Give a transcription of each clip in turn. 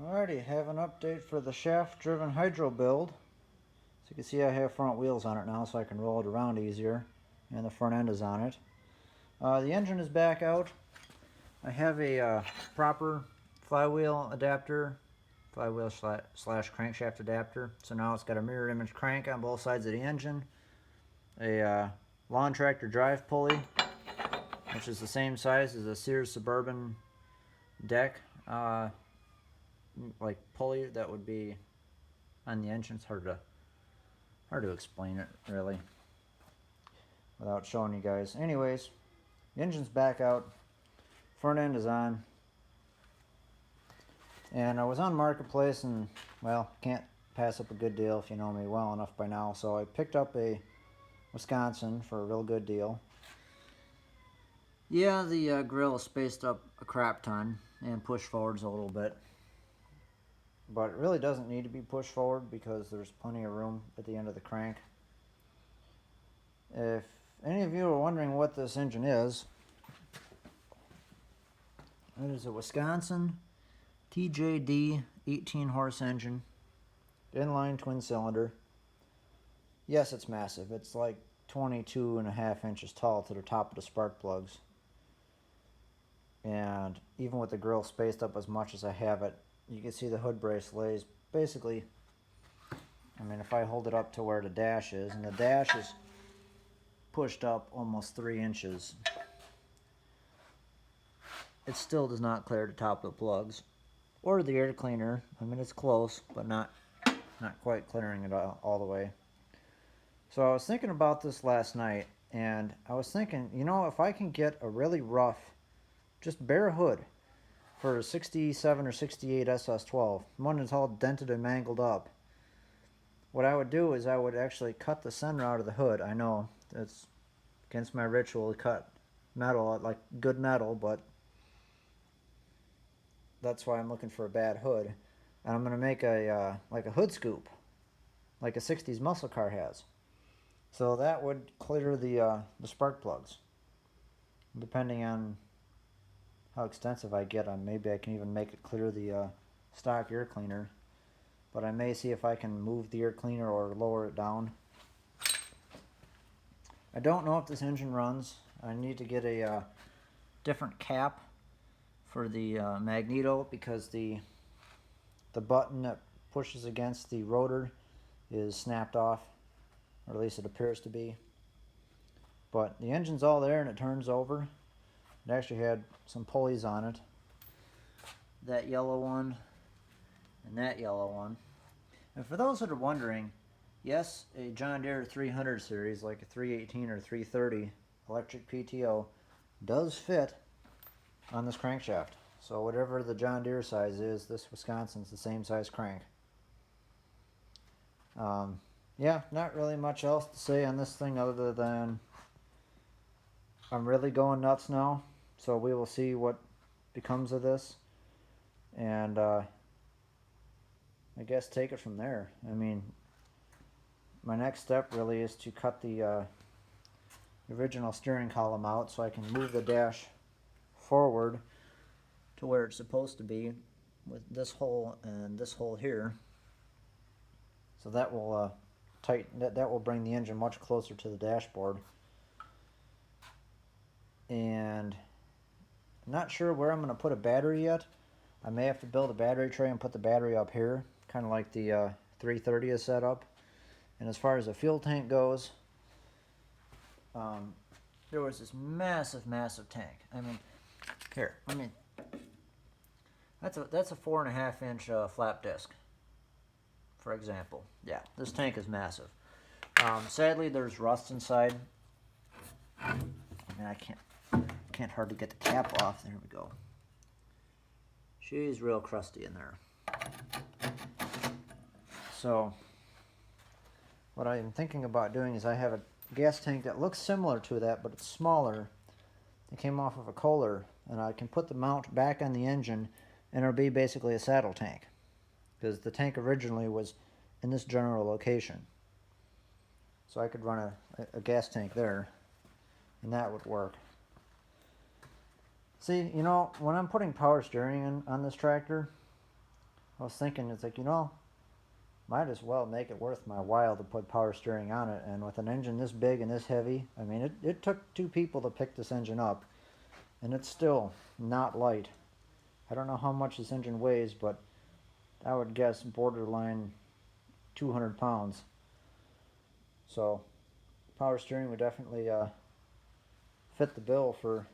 Alrighty, have an update for the shaft-driven hydro build. So you can see I have front wheels on it now so I can roll it around easier, and the front end is on it. The engine is back out. I have a proper flywheel adapter, flywheel slash crankshaft adapter. So now it's got a mirror image crank on both sides of the engine, a lawn tractor drive pulley, which is the same size as a Sears Suburban deck like pulley that would be on the engine. It's hard to explain it really without showing you guys. Anyways, the engine's back out, front end is on, and I was on Marketplace and, well, can't pass up a good deal if you know me well enough by now, so I picked up a Wisconsin for a real good deal. Yeah, the grill is spaced up a crap ton and pushed forwards a little bit, but it really doesn't need to be pushed forward because there's plenty of room at the end of the crank. If any of you are wondering what this engine is, it is a Wisconsin TJD 18 horse engine, inline twin cylinder. Yes, it's massive. It's like 22.5 inches tall to the top of the spark plugs. And even with the grill spaced up as much as I have it, you can see the hood brace lays basically, I mean, if I hold it up to where the dash is, and the dash is pushed up almost 3 inches, it still does not clear the top of the plugs or the air cleaner. I mean, it's close, but not quite clearing it all the way. So I was thinking about this last night, and I was thinking, you know, if I can get a really rough, just bare hood for a 67 or 68 SS12, one that's all dented and mangled up, what I would do is I would actually cut the center out of the hood. I know it's against my ritual to cut metal, like good metal, but that's why I'm looking for a bad hood. And I'm going to make a like a hood scoop, like a 60s muscle car has. So that would clear the spark plugs. Depending on how extensive I get, maybe I can even make it clear the stock air cleaner. But I may see if I can move the air cleaner or lower it down. I don't know if this engine runs. I need to get a different cap for the magneto because the button that pushes against the rotor is snapped off, or at least it appears to be. But the engine's all there and it turns over. It actually had some pulleys on it. That yellow one and that yellow one. And for those that are wondering, yes, a John Deere 300 series, like a 318 or 330 electric PTO, does fit on this crankshaft. So whatever the John Deere size is, this Wisconsin's the same size crank. Yeah, not really much else to say on this thing other than I'm really going nuts now. So we will see what becomes of this, and I guess take it from there. I mean, my next step really is to cut the original steering column out so I can move the dash forward to where it's supposed to be with this hole and this hole here. So that will tighten that will bring the engine much closer to the dashboard. And I'm not sure where I'm going to put a battery yet. I may have to build a battery tray and put the battery up here, kind of like the 330 is set up. And as far as the fuel tank goes, there was this massive tank. I mean, here, that's a 4.5 inch flap disc, for example. Yeah, this tank is massive. Sadly, there's rust inside. And I can't hardly get the cap off. There we go. She's real crusty in there. So what I'm thinking about doing is I have a gas tank that looks similar to that, but it's smaller. It came off of a Kohler, and I can put the mount back on the engine, and it'll be basically a saddle tank, because the tank originally was in this general location. So I could run a gas tank there, and that would work. See, you know, when I'm putting power steering on this tractor, I was thinking, it's like, might as well make it worth my while to put power steering on it. And with an engine this big and this heavy, I mean, it took 2 people to pick this engine up, and it's still not light. I don't know how much this engine weighs, but I would guess borderline 200 pounds. So power steering would definitely fit the bill for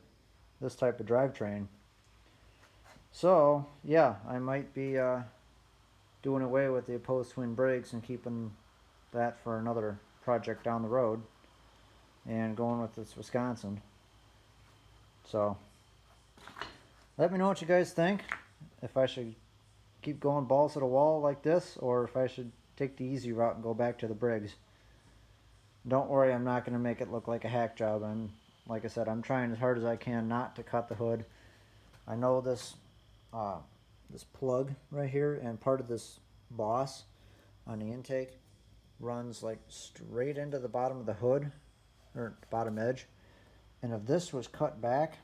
this type of drivetrain. So yeah, I might be doing away with the opposed twin brakes and keeping that for another project down the road and going with this Wisconsin. So let me know what you guys think, if I should keep going balls to the wall like this, or if I should take the easy route and go back to the Briggs. Don't worry, I'm not going to make it look like a hack job. Like I said, I'm trying as hard as I can not to cut the hood. I know this this plug right here and part of this boss on the intake runs like straight into the bottom of the hood, or bottom edge. And if this was cut back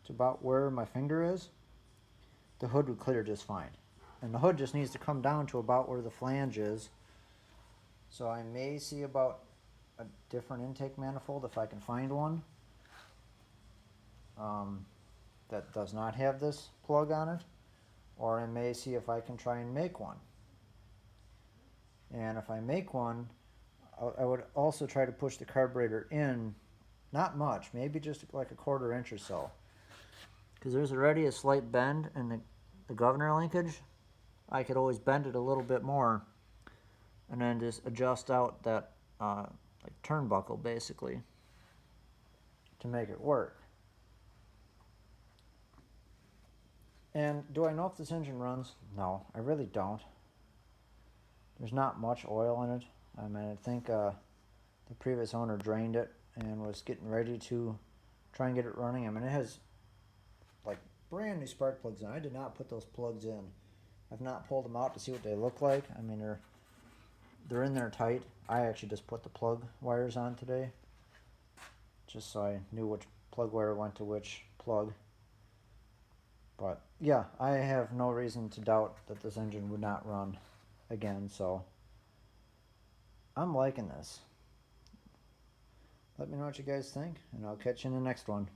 to about where my finger is, the hood would clear just fine. And the hood just needs to come down to about where the flange is. So I may see about a different intake manifold if I can find one that does not have this plug on it, or I may see if I can try and make one. And if I make one, I would also try to push the carburetor in, not much, maybe just like a 1/4 inch or so, because there's already a slight bend in the governor linkage. I could always bend it a little bit more and then just adjust out that like turnbuckle basically to make it work. And do I know if this engine runs? No, I really don't. There's not much oil in it. I mean, I think the previous owner drained it and was getting ready to try and get it running. I mean, it has like brand new spark plugs in. I did not put those plugs in. I've not pulled them out to see what they look like. I mean, they're in there tight. I actually just put the plug wires on today, just so I knew which plug wire went to which plug. But yeah, I have no reason to doubt that this engine would not run again, so I'm liking this. Let me know what you guys think, and I'll catch you in the next one.